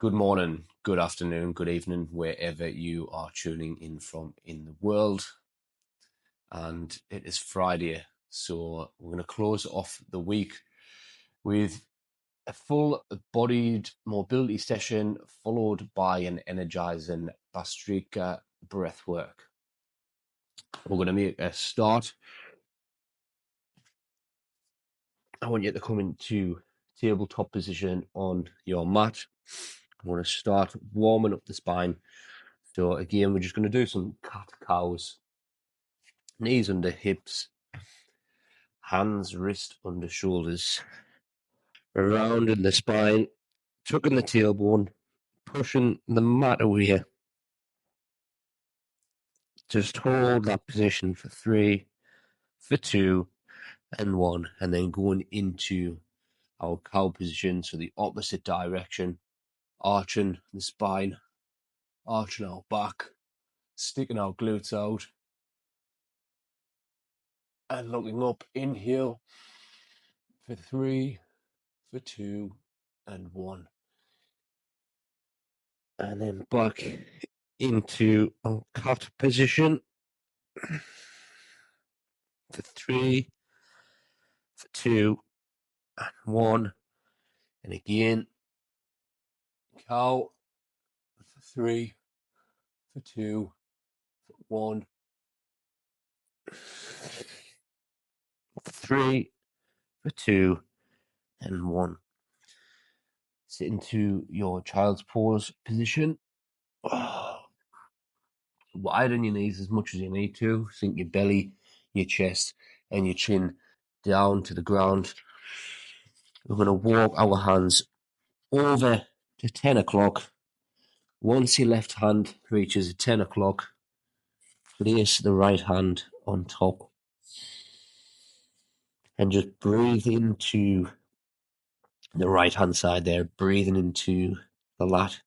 Good morning, good afternoon, good evening, wherever you are tuning in from in the world. And it is Friday, so we're going to close off the week with a full-bodied mobility session followed by an energizing Bhastrika breathwork. We're going to make a start. I want you to come into tabletop position on your mat. I want to start warming up the spine. So again, we're just going to do some cat-cows. Knees under hips, hands, wrist under shoulders, rounding the spine, tucking the tailbone, pushing the mat away. Just hold that position for 3, for 2, and 1, and then going into our cow position, so the opposite direction, arching the spine, arching our back, sticking our glutes out, and looking up. Inhale for 3, for 2, and 1. And then back into our cat position for 3, for 2, and 1. And again, cow for 3, for 2, for 1. 3, for 2, and 1. Sit into your child's pose position. Widen your knees as much as you need to. Sink your belly, your chest, and your chin down to the ground. We're going to walk our hands over to 10 o'clock. Once your left hand reaches 10 o'clock, place the right hand on top. And just breathe into the right hand side there, breathing into the lat.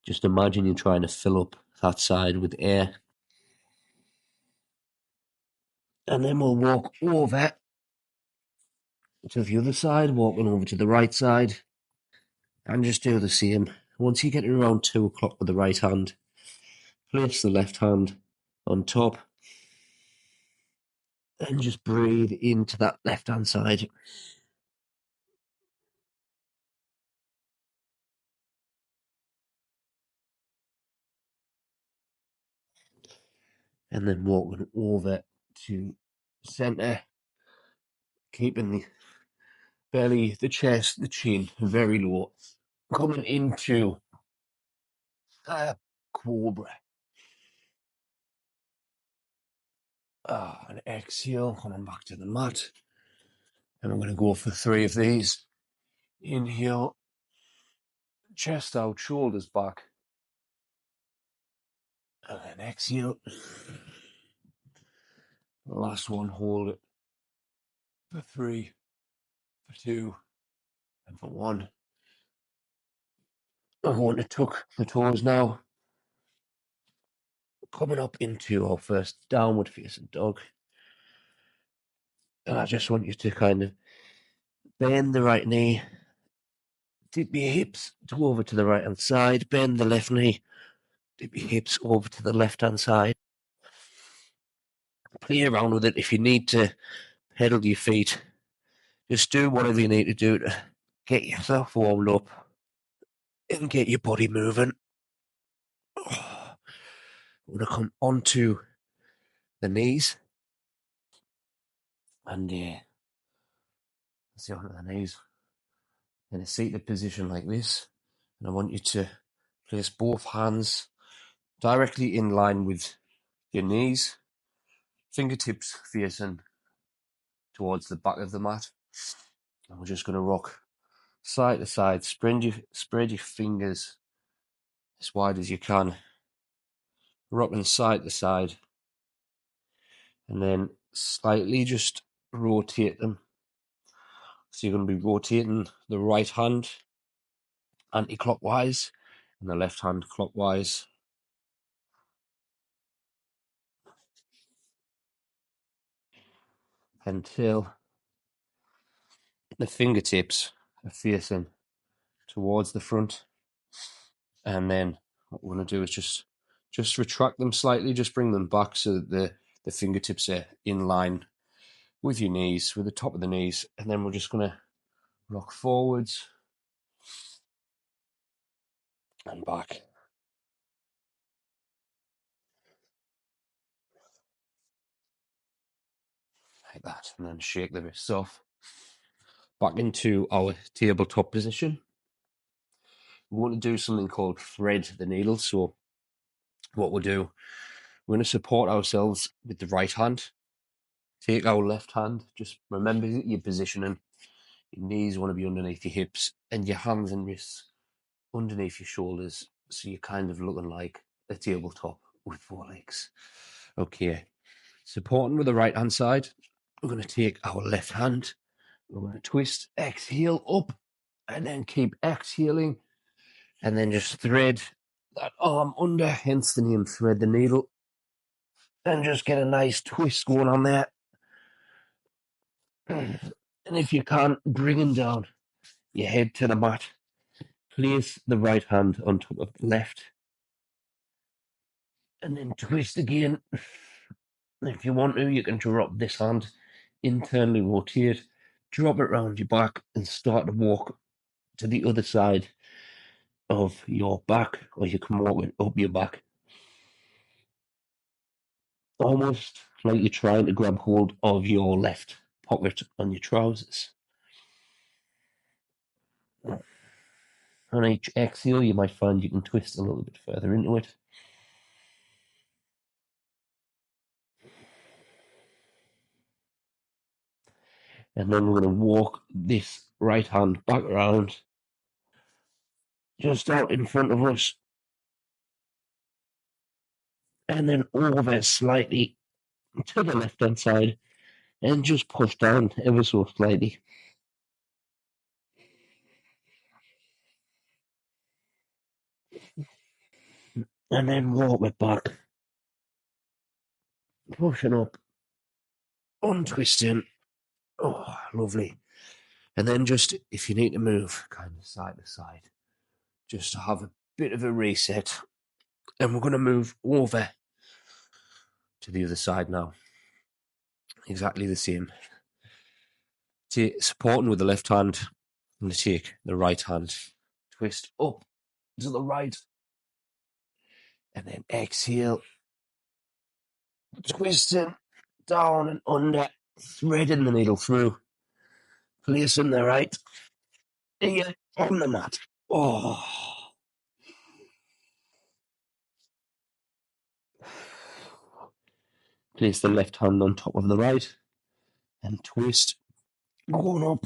Just imagine you're trying to fill up that side with air. And then we'll walk over to the other side, walking over to the right side. And just do the same. Once you get around 2 o'clock with the right hand, place the left hand on top. And just breathe into that left hand side. And then walking over to center, keeping the belly, the chest, the chin very low. Coming into a cobra. And exhale, coming back to the mat. And I'm going to go for 3 of these. Inhale, chest out, shoulders back. And then exhale. Last one, hold it for 3, for 2, and for 1. I'm going to tuck the toes now. Coming up into our first downward facing dog. And I just want you to kind of bend the right knee, dip your hips to over to the right hand side, bend the left knee, dip your hips over to the left hand side. Play around with it. If you need to pedal your feet, just do whatever you need to do to get yourself warmed up and get your body moving. We're going to come onto the knees. And see onto the knees in a seated position like this. And I want you to place both hands directly in line with your knees, fingertips facing towards the back of the mat. And we're just going to rock side to side, spread your fingers as wide as you can, rocking side to side, and then slightly just rotate them. So you're going to be rotating the right hand anti-clockwise and the left hand clockwise. Until the fingertips are facing towards the front. And then what we're going to do is just retract them slightly, just bring them back so that the fingertips are in line with your knees, with the top of the knees. And then we're just going to rock forwards and back. Like that. And then shake the wrists off. Back into our tabletop position. We want to do something called thread the needle. So what we'll do, we're going to support ourselves with the right hand. Take our left hand. Just remember your positioning. Your knees want to be underneath your hips and your hands and wrists underneath your shoulders. So you're kind of looking like a tabletop with 4 legs. Okay. Supporting with the right hand side, we're going to take our left hand. We're going to twist, exhale up, and then keep exhaling. And then just thread that arm under, hence the name thread the needle. And just get a nice twist going on there. And if you can't, bringing down your head to the mat. Place the right hand on top of the left. And then twist again. If you want to, you can drop this hand, internally rotate, drop it around your back, and start to walk to the other side of your back, or you can walk it up your back. Almost like you're trying to grab hold of your left pocket on your trousers. On each exhale, you might find you can twist a little bit further into it. And then we're going to walk this right hand back around, just out in front of us. And then over slightly to the left hand side, and just push down ever so slightly. And then walk it back. Pushing up. Untwisting. Oh, lovely. And then just, if you need to move kind of side to side, just to have a bit of a reset. And we're going to move over to the other side now. Exactly the same. Supporting with the left hand. I'm going to take the right hand. Twist up to the right. And then exhale. Twisting down and under. Threading the needle through. Placing the right ear on the mat. Oh. Place the left hand on top of the right and twist, going up.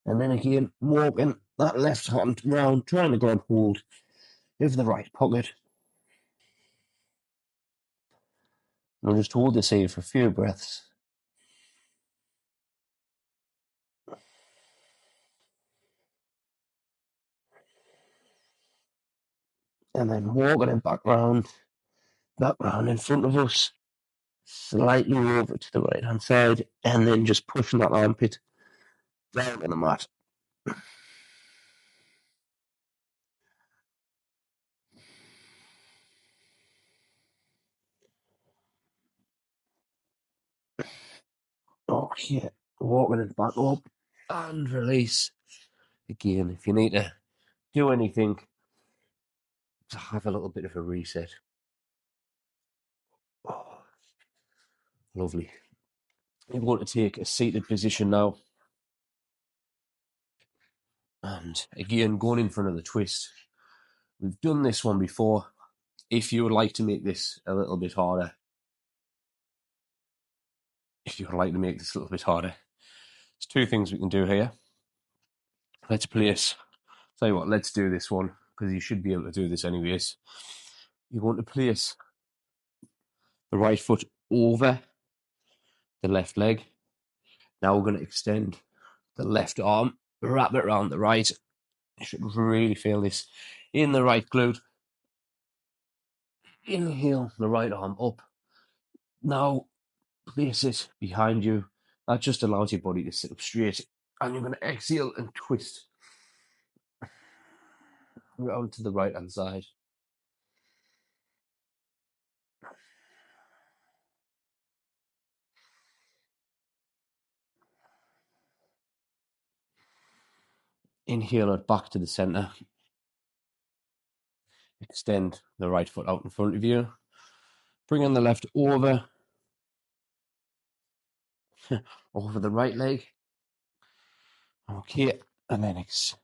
And then again, walking that left hand round, trying to grab hold of the right pocket. And I'll just hold this here for a few breaths. And then walking it back round in front of us, slightly over to the right hand side, and then just pushing that armpit down on the mat. Okay, walking it back up and release. Again, if you need to do anything to have a little bit of a reset. Oh, lovely. You want to take a seated position now. And again, going in front of the twist. We've done this one before. If you would like to make this a little bit harder, there's 2 things we can do here. Let's place, tell you what, let's do this one, because you should be able to do this anyways. You want to place the right foot over the left leg. Now we're going to extend the left arm, wrap it around the right. You should really feel this in the right glute. Inhale the right arm up. Now place it behind you. That just allows your body to sit up straight. And you're going to exhale and twist round to the right hand side. Inhale it back to the center. Extend the right foot out in front of you. Bring on the left over the right leg. Okay, and then extend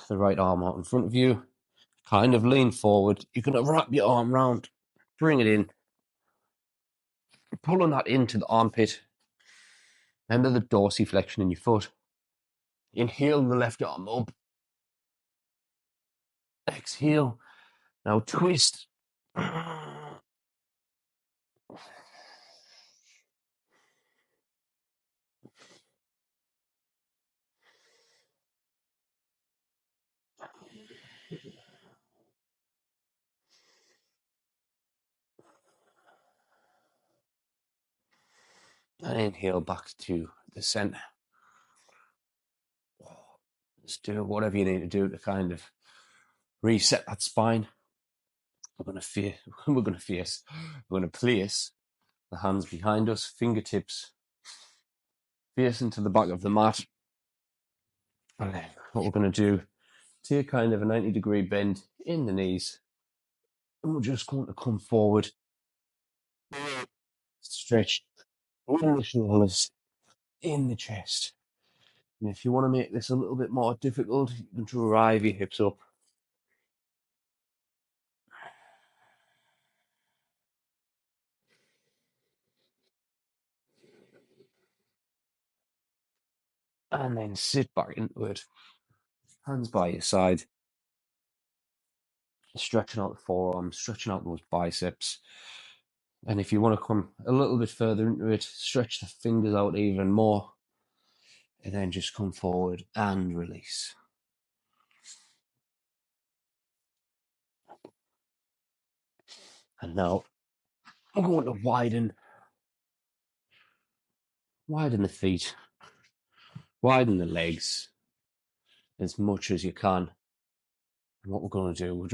the right arm out in front of you. Kind of lean forward. You're going to wrap your arm round, bring it in, pulling that into the armpit. Remember the dorsiflexion in your foot. Inhale the left arm up. Exhale. Now twist. And inhale back to the center. Just do whatever you need to do to kind of reset that spine. We're going to place the hands behind us, fingertips facing to the back of the mat. And then what we're going to do, take kind of a 90-degree bend in the knees. And we're just going to come forward, stretch in the shoulders, in the chest. And if you want to make this a little bit more difficult, you can drive your hips up. And then sit back into it. Hands by your side. Stretching out the forearms, stretching out those biceps. And if you want to come a little bit further into it, stretch the fingers out even more. And then just come forward and release. And now I'm going to widen the feet, widen the legs as much as you can. And what we're going to do, we're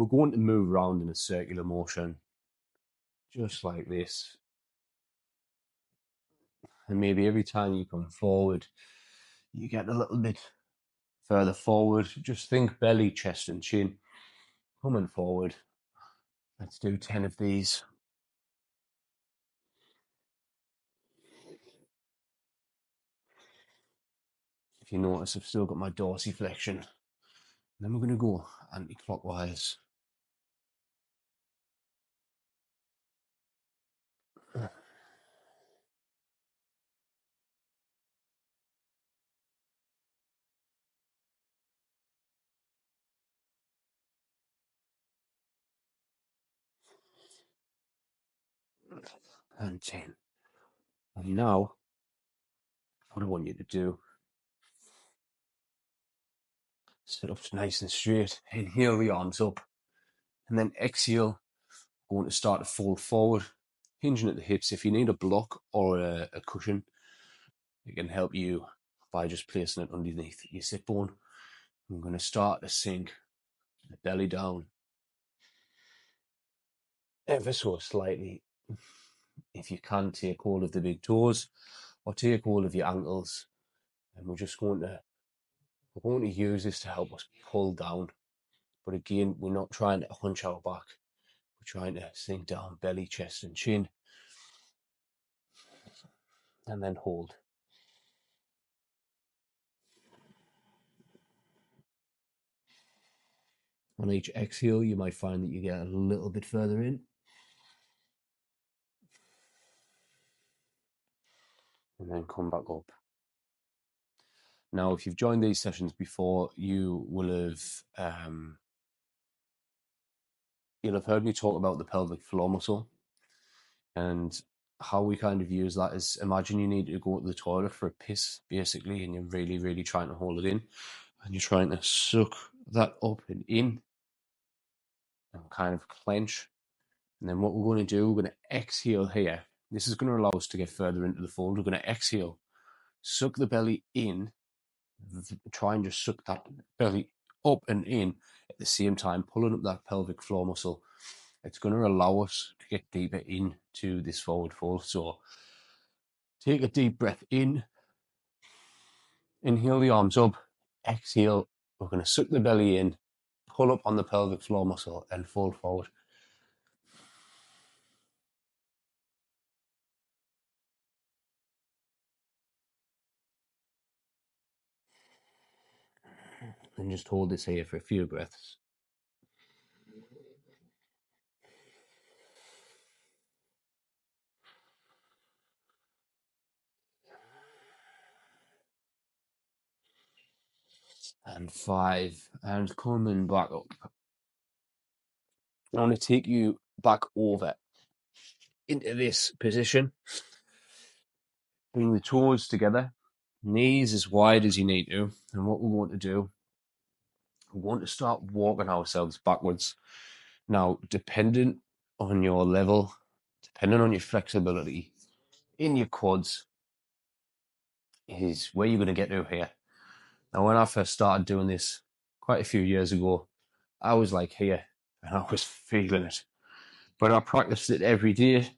going to move around in a circular motion, just like this. And maybe every time you come forward, you get a little bit further forward. Just think belly, chest, and chin. Coming forward. Let's do 10 of these. If you notice, I've still got my dorsiflexion. And then we're going to go anti-clockwise. And 10. And now, what I want you to do, sit up nice and straight. Inhale the arms up. And then exhale, going to start to fold forward, hinging at the hips. If you need a block or a cushion, it can help you by just placing it underneath your sit bone. I'm going to start to sink the belly down ever so slightly. If you can, take hold of the big toes or take hold of your ankles. And we're going to use this to help us pull down. But again, we're not trying to hunch our back. We're trying to sink down belly, chest, and chin. And then hold. On each exhale, you might find that you get a little bit further in. And then come back up. Now, if you've joined these sessions before, you'll have heard me talk about the pelvic floor muscle. And how we kind of use that is, imagine you need to go to the toilet for a piss, basically, and you're really, really trying to hold it in. And you're trying to suck that up and in and kind of clench. And then what we're going to do, we're going to exhale here. This is going to allow us to get further into the fold. We're going to exhale, suck the belly in, try and just suck that belly up and in at the same time, pulling up that pelvic floor muscle. It's going to allow us to get deeper into this forward fold. So take a deep breath in, inhale the arms up, exhale. We're going to suck the belly in, pull up on the pelvic floor muscle and fold forward. And just hold this here for a few breaths. And 5, and coming back up. I want to take you back over into this position. Bring the toes together, knees as wide as you need to. And what we want to do, we want to start walking ourselves backwards. Now, dependent on your level, depending on your flexibility in your quads, is where you're going to get to here. Now, when I first started doing this quite a few years ago, I was like here and I was feeling it. But I practiced it every day.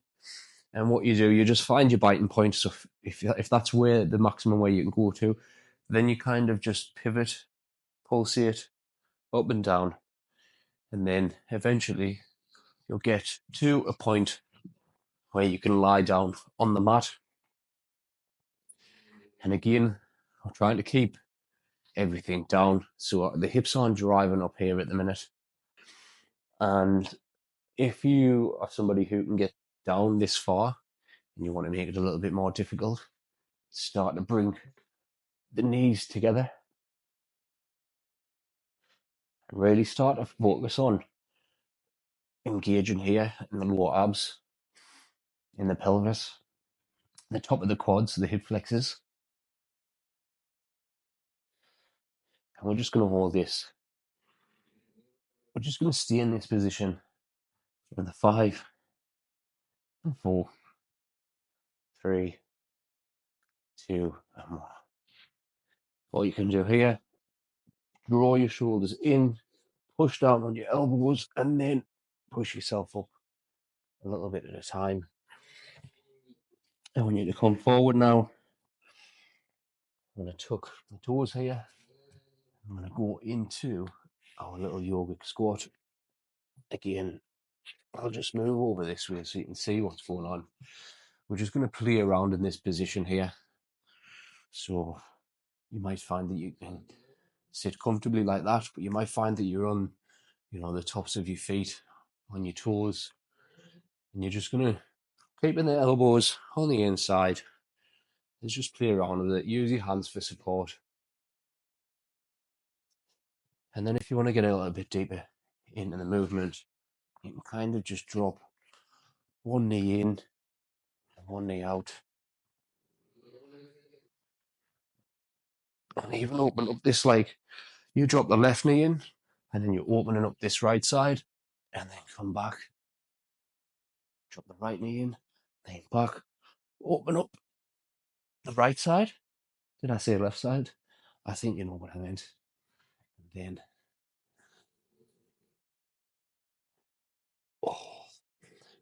And what you do, you just find your biting point. So if that's where the maximum way you can go to, then you kind of just pivot, pulsate up and down. And then eventually you'll get to a point where you can lie down on the mat. And again, I'm trying to keep everything down. So the hips aren't driving up here at the minute. And if you are somebody who can get down this far and you want to make it a little bit more difficult, start to bring the knees together and really start to focus on engaging here in the lower abs, in the pelvis, the top of the quads, the hip flexors. And we're just going to hold this. We're just going to stay in this position for the 5, 4, 3, 2, and 1. All you can do here, draw your shoulders in, push down on your elbows, and then push yourself up a little bit at a time. I want you to come forward now. I'm going to tuck the toes here. I'm going to go into our little yogic squat. Again, I'll just move over this way so you can see what's going on. We're just going to play around in this position here. So you might find that you can sit comfortably like that, but you might find that you're on, the tops of your feet, on your toes, and you're just going to keep in the elbows on the inside. Let's just play around with it. Use your hands for support. And then if you want to get a little bit deeper into the movement, you can kind of just drop one knee in and one knee out. And even open up this, like you drop the left knee in and then you're opening up this right side and then come back. Drop the right knee in, then back, open up the right side. Did I say left side? I think you know what I meant. And then,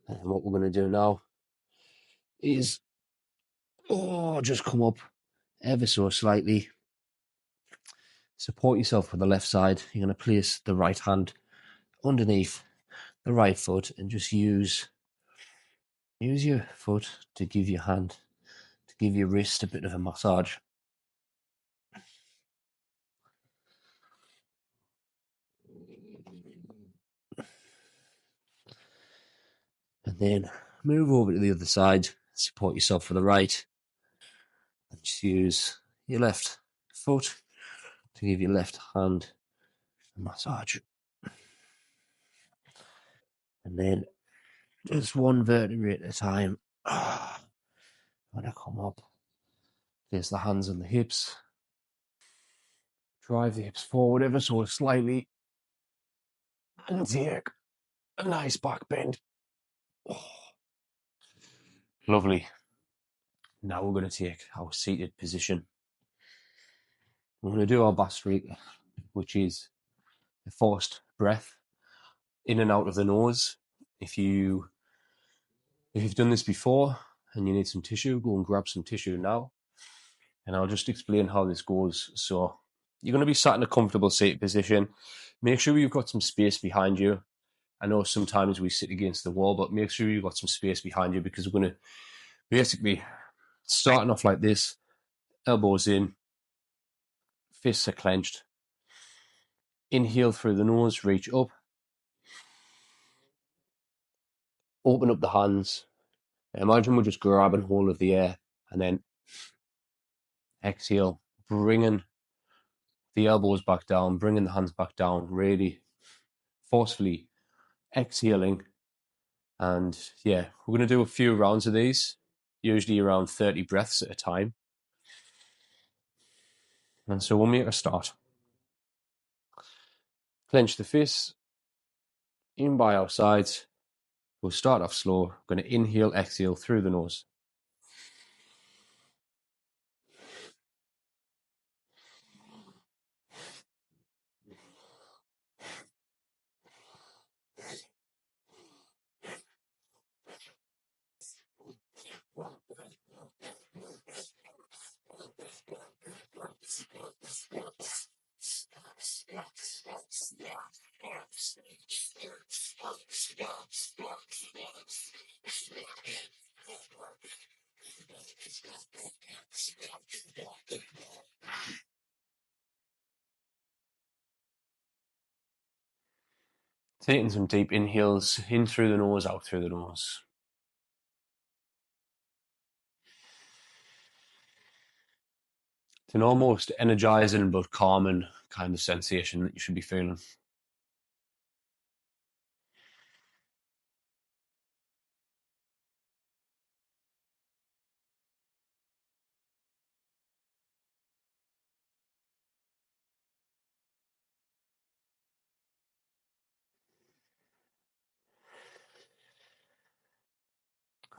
and what we're going to do now is, just come up ever so slightly. Support yourself with the left side. You're going to place the right hand underneath the right foot and just use your foot to give your hand, to give your wrist a bit of a massage. And then move over to the other side, support yourself for the right, and just use your left foot to give your left hand a massage. And then just one vertebrae at a time. When I come up, place the hands on the hips, drive the hips forward ever so slightly, and take a nice back bend. Lovely. Now we're going to take our seated position. We're going to do our Bhastrika, which is a forced breath in and out of the nose. If you've done this before and you need some tissue, go and grab some tissue now. And I'll just explain how this goes. So you're going to be sat in a comfortable seated position. Make sure you've got some space behind you. I know sometimes we sit against the wall, but make sure you've got some space behind you, because we're going to basically starting off like this, elbows in, fists are clenched. Inhale through the nose, reach up. Open up the hands. Imagine we're just grabbing hold of the air, and then exhale, bringing the elbows back down, bringing the hands back down, really forcefully exhaling. And yeah, we're going to do a few rounds of these, usually around 30 breaths at a time. And so we'll make a start. Clench the fists in by our sides. We'll start off slow. We're going to inhale, exhale through the nose. Taking some deep inhales in through the nose, out through the nose. It's an almost energizing but calming kind of sensation that you should be feeling.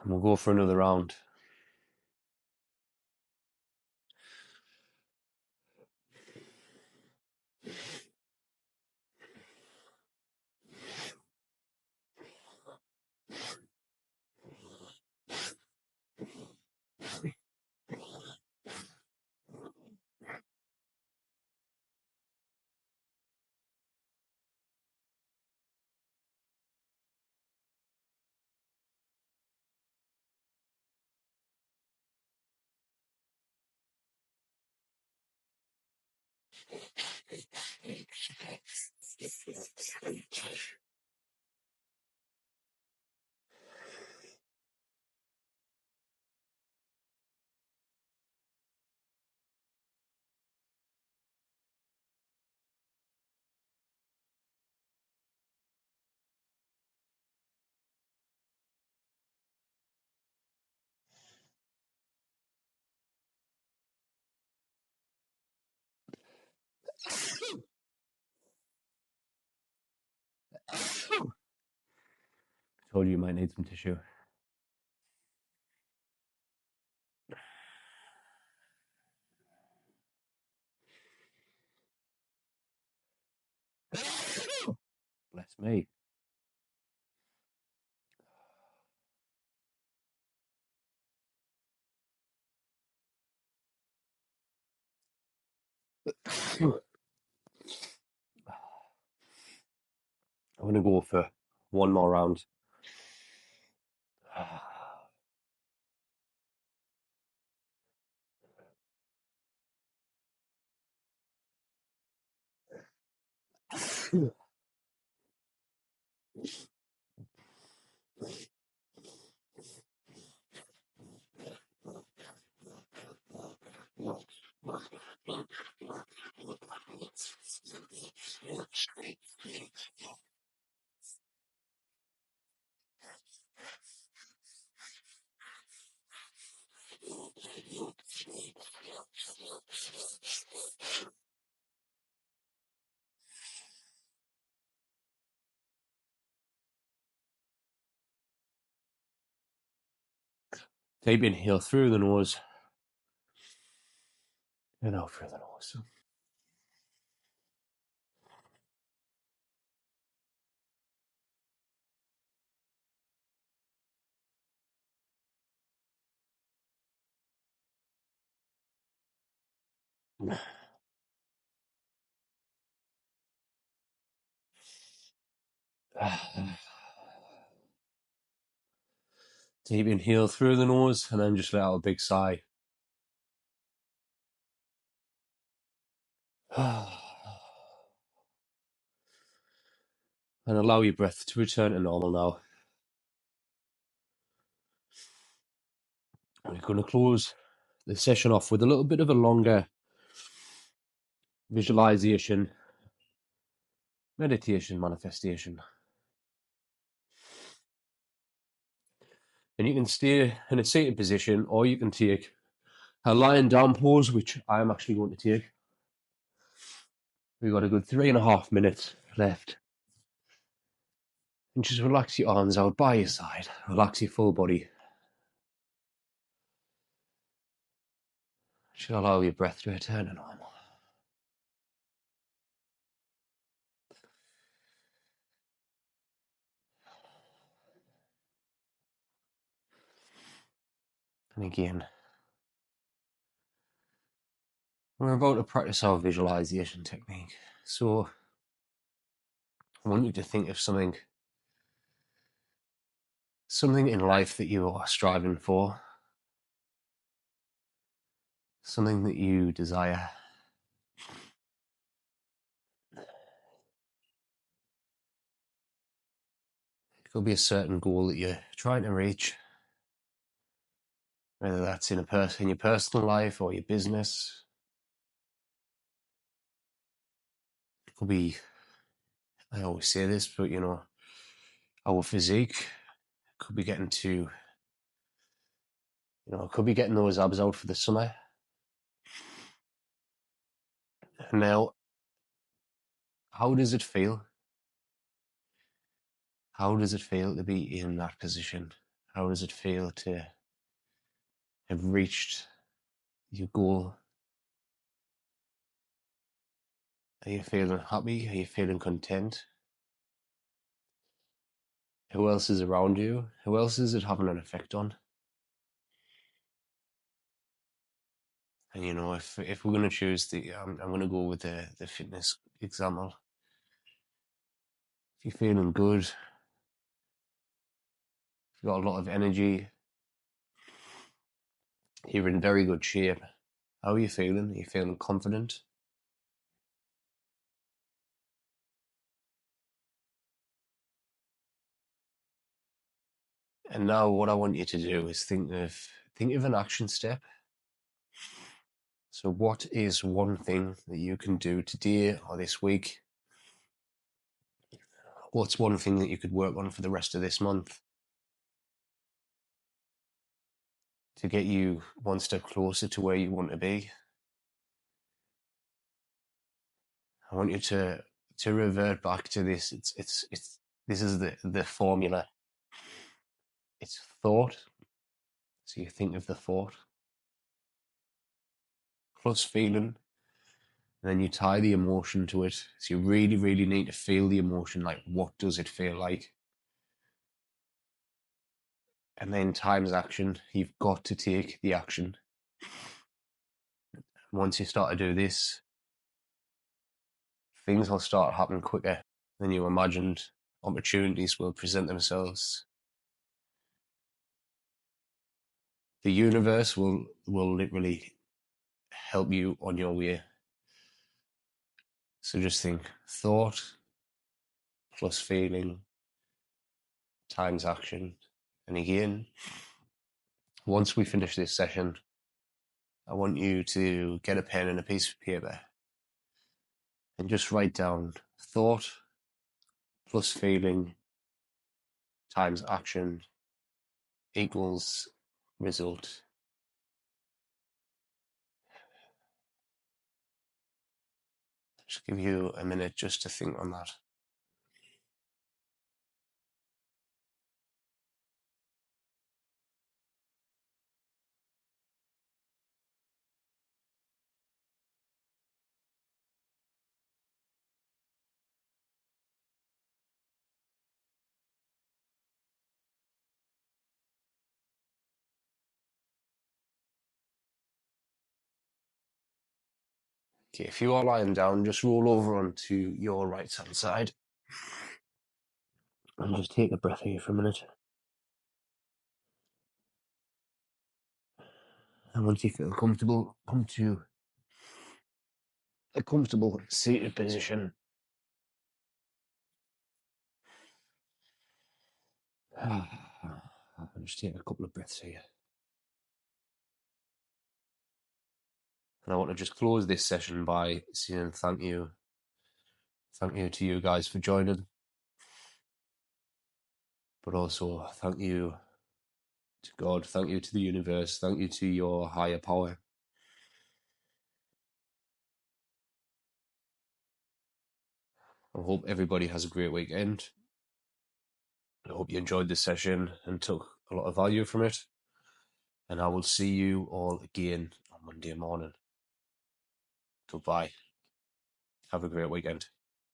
And we'll go for another round. Told you might need some tissue. Bless me. I'm going to go for one more round. Deep inhale through the nose and out through the nose. Deep inhale through the nose and then just let out a big sigh. And allow your breath to return to normal now. We're going to close the session off with a little bit of a longer visualization, meditation, manifestation. And you can stay in a seated position, or you can take a lying down pose, which I am actually going to take. We've got a good 3.5 minutes left. And just relax your arms out by your side. Relax your full body. Just allow your breath to return to normal. And again, we're about to practice our visualization technique. So I want you to think of something in life that you are striving for, something that you desire. It could be a certain goal that you're trying to reach, whether that's in your personal life or your business. It could be, I always say this, but our physique. It could be getting those abs out for the summer. And now, how does it feel? How does it feel to be in that position? How does it feel to have reached your goal? Are you feeling happy? Are you feeling content? Who else is around you? Who else is it having an effect on? And if we're going to choose I'm going to go with the fitness example. If you're feeling good, if you've got a lot of energy, you're in very good shape. How are you feeling? Are you feeling confident? And now what I want you to do is think of an action step. So what is one thing that you can do today or this week? What's one thing that you could work on for the rest of this month to get you one step closer to where you want to be? I want you to revert back to this. This is the formula. It's thought. So you think of the thought plus feeling, and then you tie the emotion to it. So you really, really need to feel the emotion. Like, what does it feel like? And then times action. You've got to take the action. Once you start to do this, things will start happening quicker than you imagined. Opportunities will present themselves. The universe will literally help you on your way. So just think thought plus feeling times action. And again, once we finish this session, I want you to get a pen and a piece of paper and just write down thought plus feeling times action equals result. Just give you a minute just to think on that. Okay, if you are lying down, just roll over onto your right hand side and just take a breath here for a minute. And once you feel comfortable, come to a comfortable seated position. And just take a couple of breaths here. And I want to just close this session by saying thank you. Thank you to you guys for joining. But also thank you to God, thank you to the universe, thank you to your higher power. I hope everybody has a great weekend. I hope you enjoyed this session and took a lot of value from it. And I will see you all again on Monday morning. Goodbye. Have a great weekend.